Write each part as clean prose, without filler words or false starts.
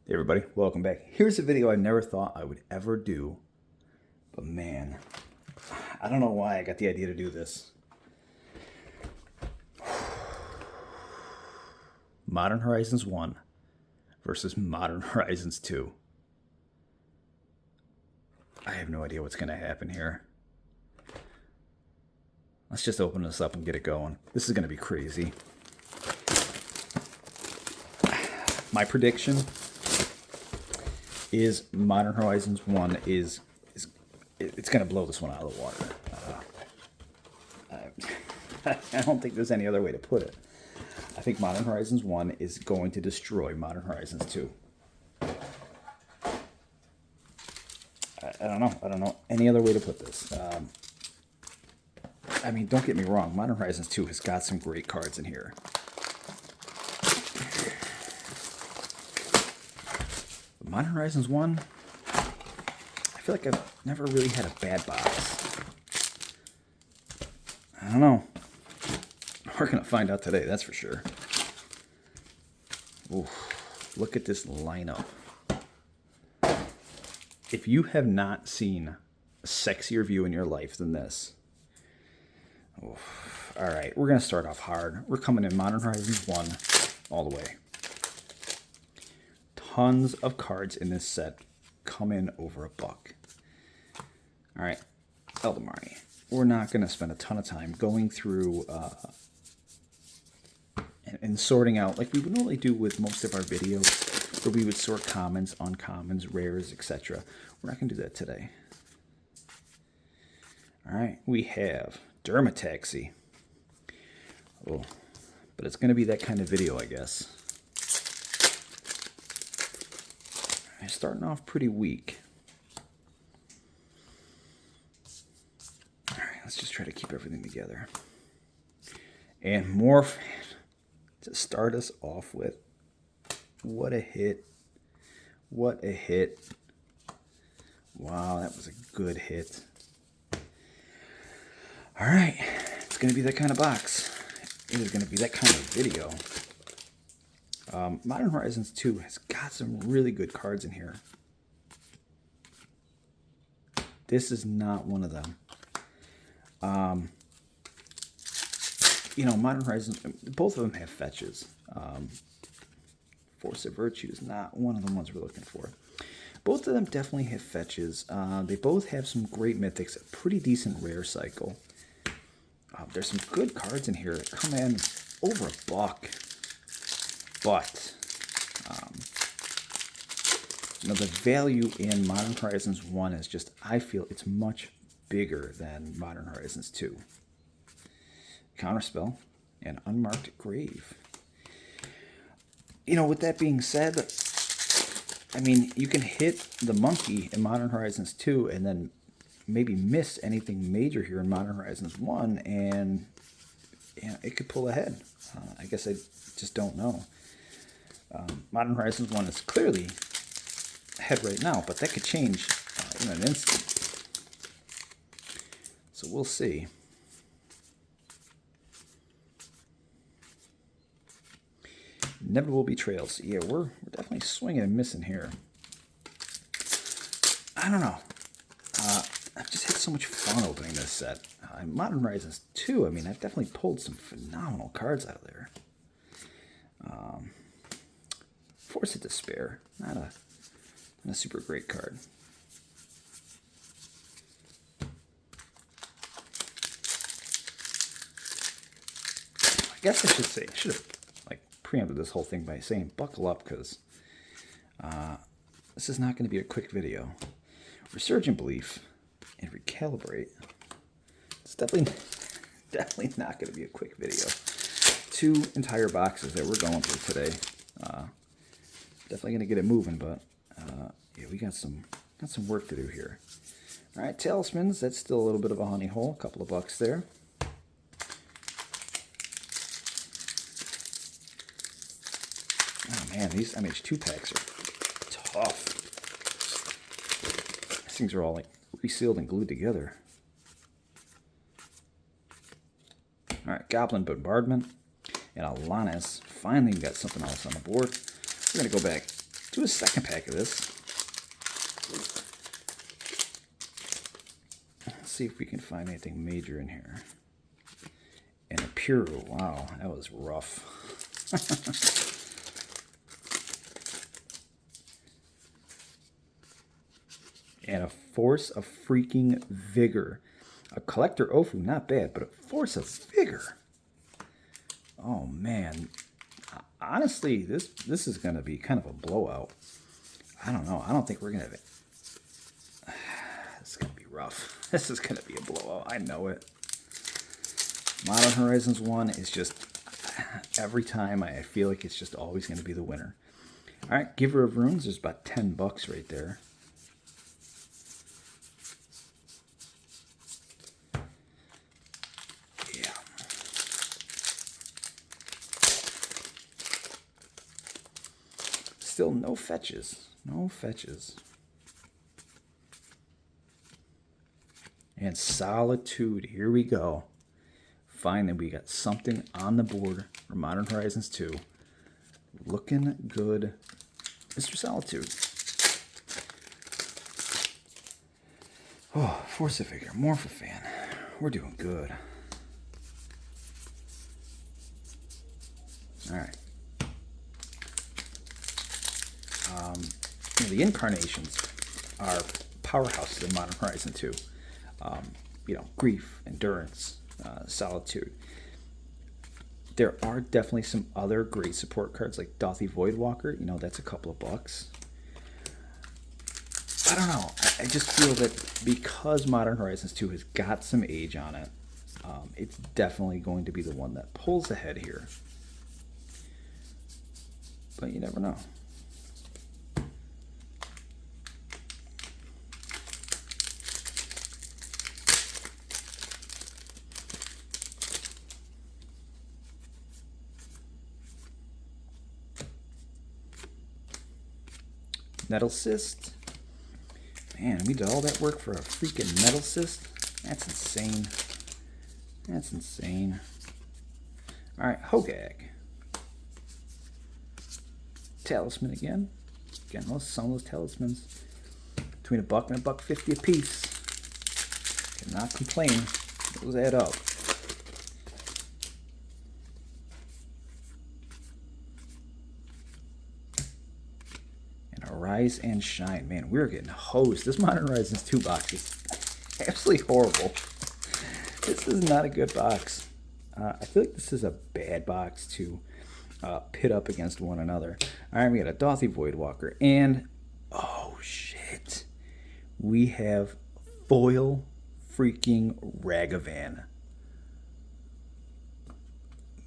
Hey everybody, welcome back. Here's a video I never thought I would ever do, but man, I don't know why I got the idea to do this. Modern Horizons 1 versus Modern Horizons 2. I have no idea what's going to happen here. Let's just open this up and get it going. This is going to be crazy. My prediction is Modern Horizons 1 is it's going to blow this one out of the water. I don't think there's any other way to put it. I think Modern Horizons 1 is going to destroy Modern Horizons 2. I don't know any other way to put this. I mean, don't get me wrong. Modern Horizons 2 has got some great cards in here. Modern Horizons 1, I feel like I've never really had a bad box. I don't know. We're going to find out today, that's for sure. Ooh, look at this lineup. If you have not seen a sexier view in your life than this, oof. All right, we're going to start off hard. We're coming in Modern Horizons 1 all the way. Tons of cards in this set come in over $1. All right, Eldamari. We're not going to spend a ton of time going through and sorting out like we would normally do with most of our videos, where we would sort commons, uncommons, rares, etc. We're not going to do that today. All right, we have Dermataxi. Oh, but it's going to be that kind of video, I guess. Starting off pretty weak. All right, let's just try to keep everything together. And Morph to start us off with. What a hit. What a hit. Wow, that was a good hit. All right, it's going to be that kind of box. It is going to be that kind of video. Modern Horizons 2 has got some really good cards in here. This is not one of them. You know, Modern Horizons, both of them have fetches. Force of Virtue is not one of the ones we're looking for. Both of them definitely have fetches. They both have some great mythics, a pretty decent rare cycle. There's some good cards in here that come in over $1. But, you know, the value in Modern Horizons 1 is just, I feel it's much bigger than Modern Horizons 2. Counterspell and Unmarked Grave. You know, with that being said, I mean, you can hit the monkey in Modern Horizons 2 and then maybe miss anything major here in Modern Horizons 1, and you know, it could pull ahead. I guess I just don't know. Modern Horizons 1 is clearly ahead right now, but that could change in an instant. So we'll see. Inevitable Betrayals. Yeah, we're definitely swinging and missing here. I don't know. I've just had so much fun opening this set. Modern Horizons 2, I mean, I've definitely pulled some phenomenal cards out of there. Force of Despair, not a super great card. I guess I should have like preempted this whole thing by saying buckle up, because this is not going to be a quick video. Resurgent Belief and Recalibrate. It's definitely not going to be a quick video. 2 entire boxes that we're going through today. Definitely going to get it moving, but yeah, we got some work to do here. All right, Talismans, that's still a little bit of a honey hole, a couple of bucks there. Oh man, these MH2 packs are tough. These things are all like resealed and glued together. All right, Goblin Bombardment and Alanis. Finally got something else on the board. We're going to go back do a second pack of this. Let's see if we can find anything major in here. And a pure, wow, that was rough. And a Force of Freaking Vigor. A Collector Ofu, not bad, but a Force of Vigor. Oh, man. Honestly, this is going to be kind of a blowout. I don't know. I don't think we're going to... This is going to be rough. This is going to be a blowout. I know it. Modern Horizons 1 is just... Every time I feel like it's just always going to be the winner. All right, Giver of Runes. There's about $10 right there. Still no fetches. No fetches. And Solitude. Here we go. Finally, we got something on the board for Modern Horizons 2. Looking good. Mr. Solitude. Oh, Force of Vigor. Morphofan. We're doing good. All right. The Incarnations are powerhouses in Modern Horizon 2. Grief, Endurance, Solitude. There are definitely some other great support cards like Dauthi Voidwalker. That's a couple of bucks. I don't know. I just feel that because Modern Horizons 2 has got some age on it, it's definitely going to be the one that pulls ahead here. But you never know. Metal Cyst. Man, we did all that work for a freaking Metal Cyst? That's insane. That's insane. Alright, Hogag. Talisman again. Again, some of those talismans. Between $1 and $1.50 a piece. Cannot complain. Those add up. Rise and Shine. Man, we're getting hosed. This Modern Horizons 2 box is absolutely horrible. This is not a good box. I feel like this is a bad box to pit up against one another. All right, we got a Dauthi Voidwalker. And, oh, shit. We have foil freaking Ragavan.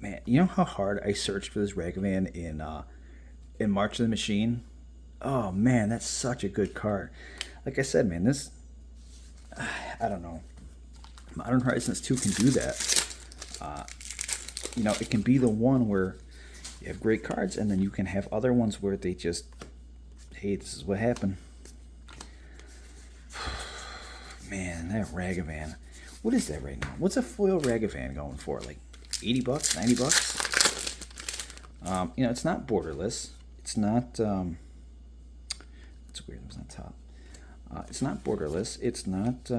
Man, you know how hard I searched for this Ragavan in March of the Machine? Oh, man, that's such a good card. Like I said, man, this... I don't know. Modern Horizons 2 can do that. It can be the one where you have great cards, and then you can have other ones where they just... Hey, this is what happened. Man, that Ragavan. What is that right now? What's a foil Ragavan going for? Like $80, $90? It's not borderless. It's not... It's weird. It's not top. It's not borderless. It's not.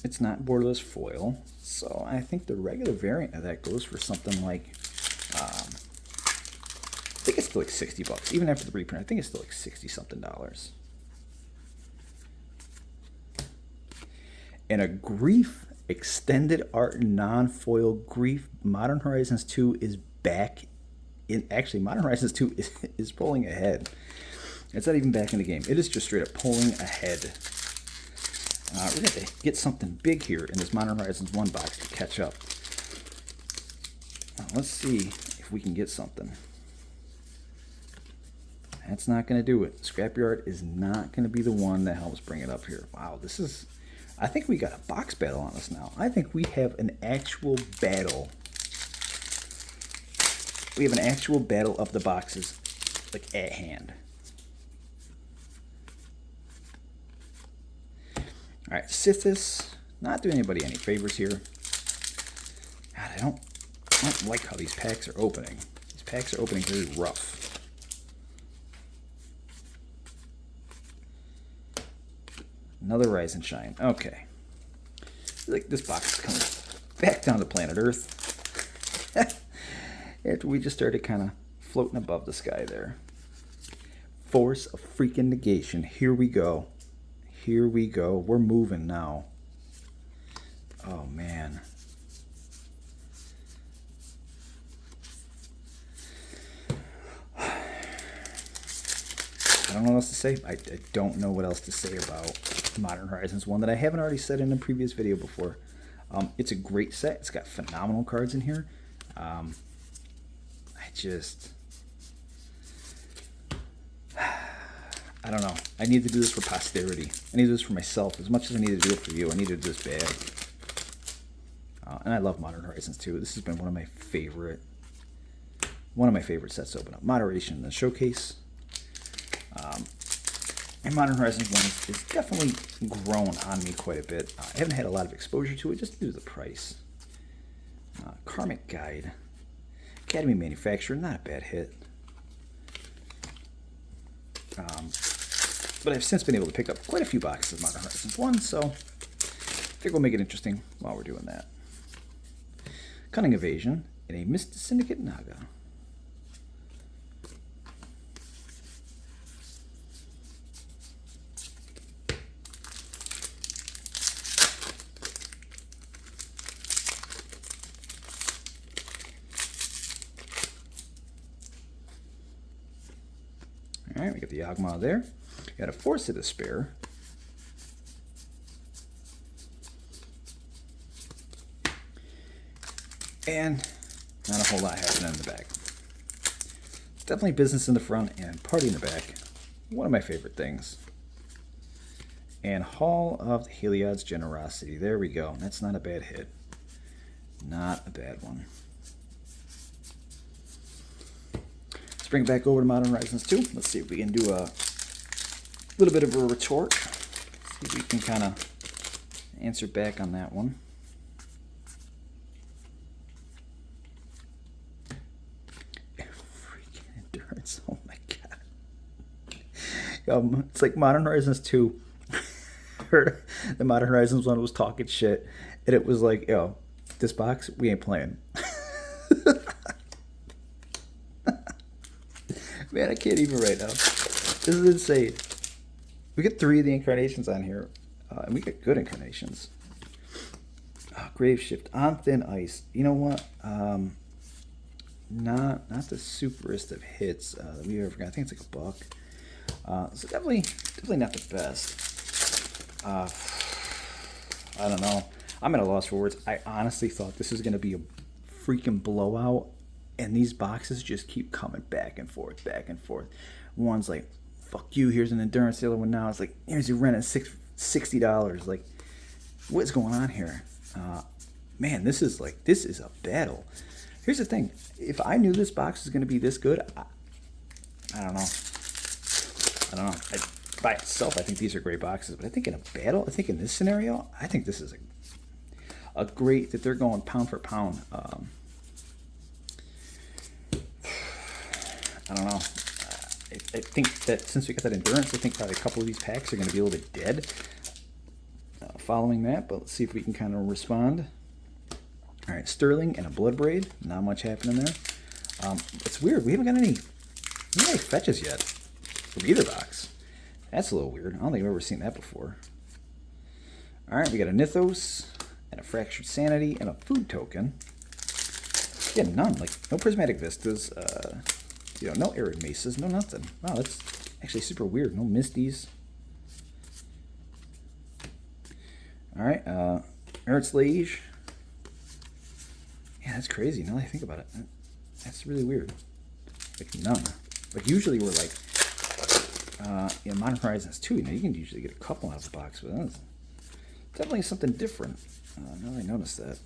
It's not borderless foil. So I think the regular variant of that goes for something like. I think it's still like $60, even after the reprint. I think it's still like $60-something. And a Grief extended art non-foil Grief. Modern Horizons 2 is back. Actually, Modern Horizons 2 is pulling ahead. It's not even back in the game. It is just straight up pulling ahead. We're going to get something big here in this Modern Horizons 1 box to catch up. Let's see if we can get something. That's not going to do it. Scrapyard is not going to be the one that helps bring it up here. Wow, this is... I think we got a box battle on us now. I think we have an actual battle. We have an actual battle of the boxes, like, at hand. All right, Sithis. Not doing anybody any favors here. God, I don't like how these packs are opening. These packs are opening very rough. Another Rise and Shine. Okay. Like this box is coming back down to planet Earth. After we just started kind of floating above the sky there. Force of freaking negation. Here we go. Here we go. We're moving now. Oh, man. I don't know what else to say. I don't know what else to say about Modern Horizons 1 that I haven't already said in a previous video before. It's a great set. It's got phenomenal cards in here. I don't know. I need to do this for posterity. I need to do this for myself as much as I need to do it for you. I need to do this bad. And I love Modern Horizons 2. This has been one of my favorite sets to open up. Moderation in the showcase. And Modern Horizons 1 is definitely grown on me quite a bit. I haven't had a lot of exposure to it just due to the price. Karmic Guide. Academy Manufacturer, not a bad hit. But I've since been able to pick up quite a few boxes of Modern Horizons 1, so I think we'll make it interesting while we're doing that. Cunning Evasion and a Mist Syndicate Naga. Alright, we got the Yawgmoth there. We got a Force of Despair. And not a whole lot happening in the back. Definitely business in the front and party in the back. One of my favorite things. And Hall of the Heliod's Generosity. There we go. That's not a bad hit. Not a bad one. Bring it back over to Modern Horizons 2. Let's see if we can do a little bit of a retort. See if we can kind of answer back on that one. Freaking endurance. Oh my god. It's like Modern Horizons 2. Heard the Modern Horizons 1 was talking shit. And it was like, yo, this box, we ain't playing. Man, I can't even right now. This is insane. We get 3 of the incarnations on here, and we get good incarnations. Grave Shift on Thin Ice. You know what? Not the superest of hits that we ever got. I think it's like $1. So definitely not the best. I don't know. I'm at a loss for words. I honestly thought this was going to be a freaking blowout. And these boxes just keep coming back and forth, back and forth. One's like, fuck you, here's an endurance. The other one now is like, here's your rent at $60. Like, what's going on here? Man, this is a battle. Here's the thing. If I knew this box was going to be this good, I don't know. By itself, I think these are great boxes. But I think in a battle, I think in this scenario, I think this is a great, that they're going pound for pound. I don't know. I think that since we got that endurance, I think probably a couple of these packs are going to be a little bit dead following that. But let's see if we can kind of respond. All right, Sterling and a Blood Braid. Not much happening there. It's weird. We haven't got any fetches yet from either box. That's a little weird. I don't think I've ever seen that before. All right, we got a Nithos and a Fractured Sanity and a Food Token. Yeah, none. Like, no Prismatic Vistas. No Arid Mesas, no nothing. Wow, that's actually super weird. No Misties. Alright, Erzlage. Yeah, that's crazy now that I think about it. That's really weird. Like, none. Like, usually we're like, in Modern Horizons 2, you can usually get a couple out of the box, but that's definitely something different. Now that I noticed that.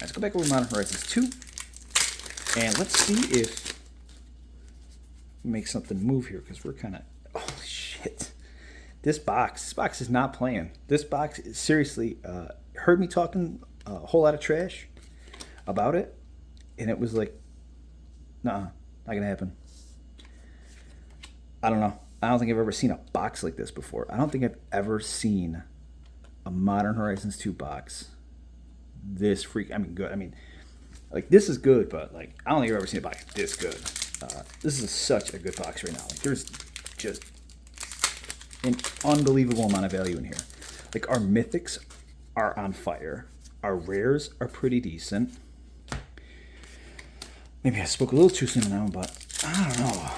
Let's go back over to Modern Horizons 2, and let's see if we make something move here, because we're kind of, holy shit. This box is not playing. This box is seriously, heard me talking a whole lot of trash about it, and it was like, nah, not gonna happen. I don't know. I don't think I've ever seen a box like this before. I don't think I've ever seen a Modern Horizons 2 box this freak. I mean, good. I mean, like this is good, but like I don't think I've ever seen a box this good. This is such a good box right now. Like there's just an unbelievable amount of value in here. Like our mythics are on fire. Our rares are pretty decent. Maybe I spoke a little too soon now, but I don't know.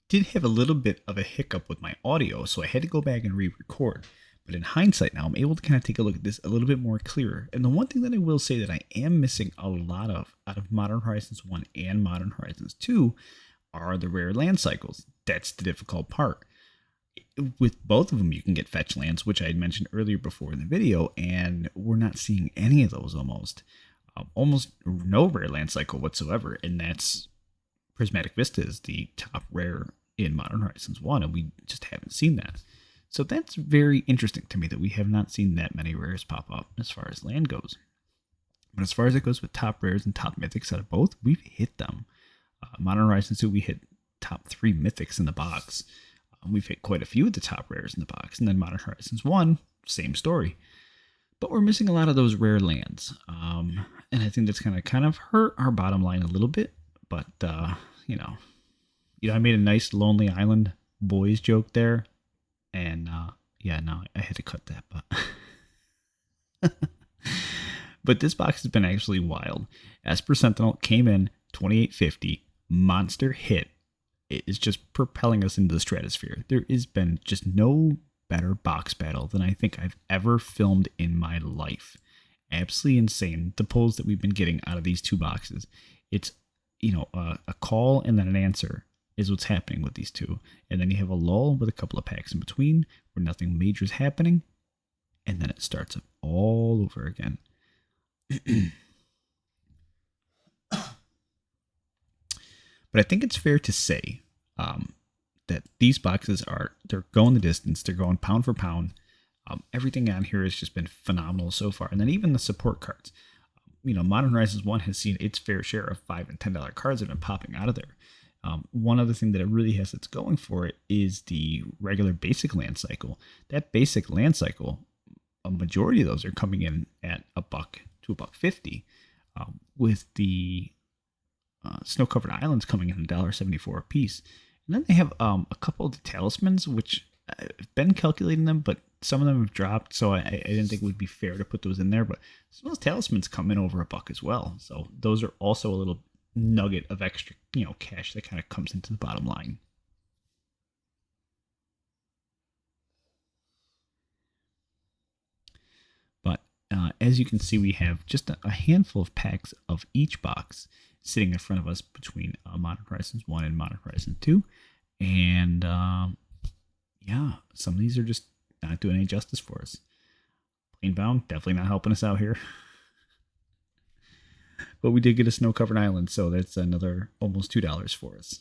Did have a little bit of a hiccup with my audio, so I had to go back and re-record. But in hindsight now, I'm able to kind of take a look at this a little bit more clearer. And the one thing that I will say that I am missing a lot of out of Modern Horizons 1 and Modern Horizons 2 are the rare land cycles. That's the difficult part. With both of them, you can get fetch lands, which I had mentioned earlier before in the video, and we're not seeing any of those almost. Almost no rare land cycle whatsoever, and that's Prismatic Vista is the top rare in Modern Horizons 1, and we just haven't seen that. So that's very interesting to me that we have not seen that many rares pop up as far as land goes. But as far as it goes with top rares and top mythics out of both, we've hit them. Modern Horizons 2, we hit top 3 mythics in the box. We've hit quite a few of the top rares in the box. And then Modern Horizons 1, same story. But we're missing a lot of those rare lands. And I think that's kind of hurt our bottom line a little bit. But, you know, I made a nice Lonely Island boys joke there. And, yeah, no, I had to cut that. But but this box has been actually wild. Esper Sentinel came in 2850. Monster hit. It is just propelling us into the stratosphere. There has been just no better box battle than I think I've ever filmed in my life. Absolutely insane. The pulls that we've been getting out of these two boxes. It's, a call and then an answer is what's happening with these two. And then you have a lull with a couple of packs in between where nothing major is happening. And then it starts up all over again. But I think it's fair to say that these boxes they're going the distance. They're going pound for pound. Everything on here has just been phenomenal so far. And then even the support cards. Modern Horizons 1 has seen its fair share of $5 and $10 cards that have been popping out of there. One other thing that it really has that's going for it is the regular basic land cycle. That basic land cycle, a majority of those are coming in at $1 to $1.50, with the snow-covered islands coming in $1.74 a piece. And then they have a couple of the talismans, which I've been calculating them, but some of them have dropped, so I didn't think it would be fair to put those in there. But some of those talismans come in over $1 as well. So those are also a little nugget of extra, cash that kind of comes into the bottom line. But as you can see, we have just a handful of packs of each box sitting in front of us between Modern Horizons 1 and Modern Horizons 2. And yeah, some of these are just not doing any justice for us. Plainbound, definitely not helping us out here. But we did get a snow-covered island, so that's another almost $2 for us.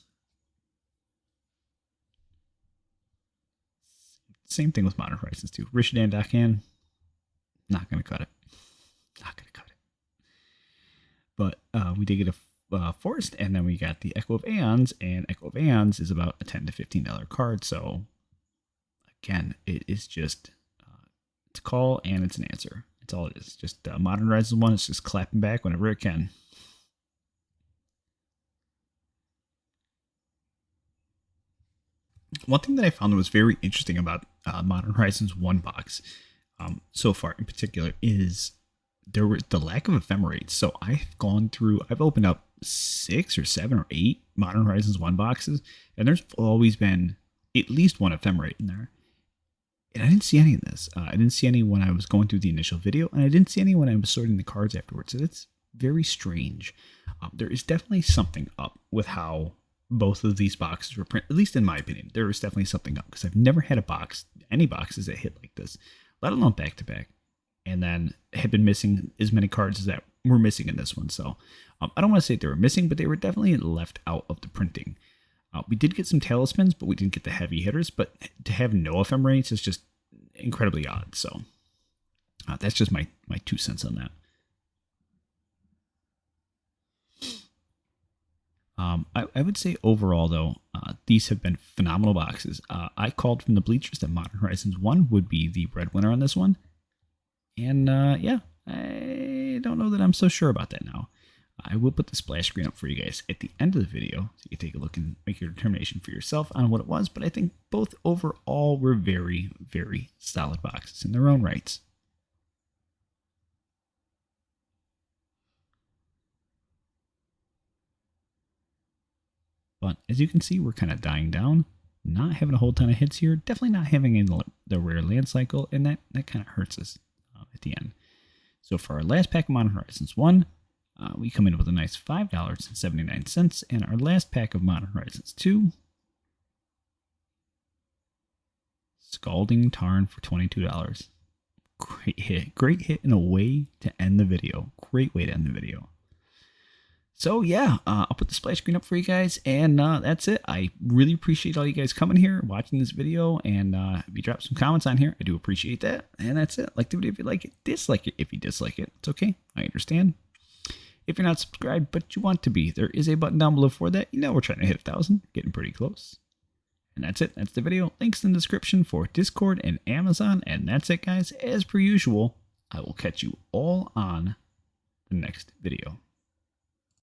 Same thing with Modern Horizons 2. Rishadan Dakan, not going to cut it. Not going to cut it. But we did get a Forest, and then we got the Echo of Aeons, and Echo of Aeons is about a $10 to $15 card, so again, it is just it's a call and it's an answer. That's all it is. Just Modern Horizons 1 is just clapping back whenever it can. One thing that I found that was very interesting about Modern Horizons 1 box so far in particular is there was the lack of ephemerates. So I've opened up 6 or 7 or 8 Modern Horizons 1 boxes, and there's always been at least one ephemerate in there. And I didn't see any of this. I didn't see any when I was going through the initial video, and I didn't see any when I was sorting the cards afterwards. So that's very strange. There is definitely something up with how both of these boxes were printed. At least in my opinion, there is definitely something up, because I've never had any boxes that hit like this, let alone back to back, and then had been missing as many cards as that were missing in this one. So I don't want to say they were missing, but they were definitely left out of the printing. We did get some talismans, but we didn't get the heavy hitters. But to have no ephemerates is just incredibly odd. So That's just my 2 cents on that. I would say overall, though, these have been phenomenal boxes. I called from the bleachers that Modern Horizons 1 would be the breadwinner on this one. And yeah, I don't know that I'm so sure about that now. I will put the splash screen up for you guys at the end of the video so you can take a look and make your determination for yourself on what it was. But I think both overall were very, very solid boxes in their own rights. But as you can see, we're kind of dying down. Not having a whole ton of hits here. Definitely not having the rare land cycle. And that kind of hurts us at the end. So for our last pack of Modern Horizons 1, we come in with a nice $5.79. And our last pack of Modern Horizons 2, Scalding Tarn for $22. Great hit. Great hit and a way to end the video. Great way to end the video. So yeah, I'll put the splash screen up for you guys, and that's it. I really appreciate all you guys coming here, watching this video, and if you drop some comments on here, I do appreciate that. And that's it. Like the video if you like it, dislike it if you dislike it. It's okay. I understand. If you're not subscribed, but you want to be, there is a button down below for that. You know we're trying to hit 1,000, getting pretty close. And that's it. That's the video. Links in the description for Discord and Amazon. And that's it, guys. As per usual, I will catch you all on the next video.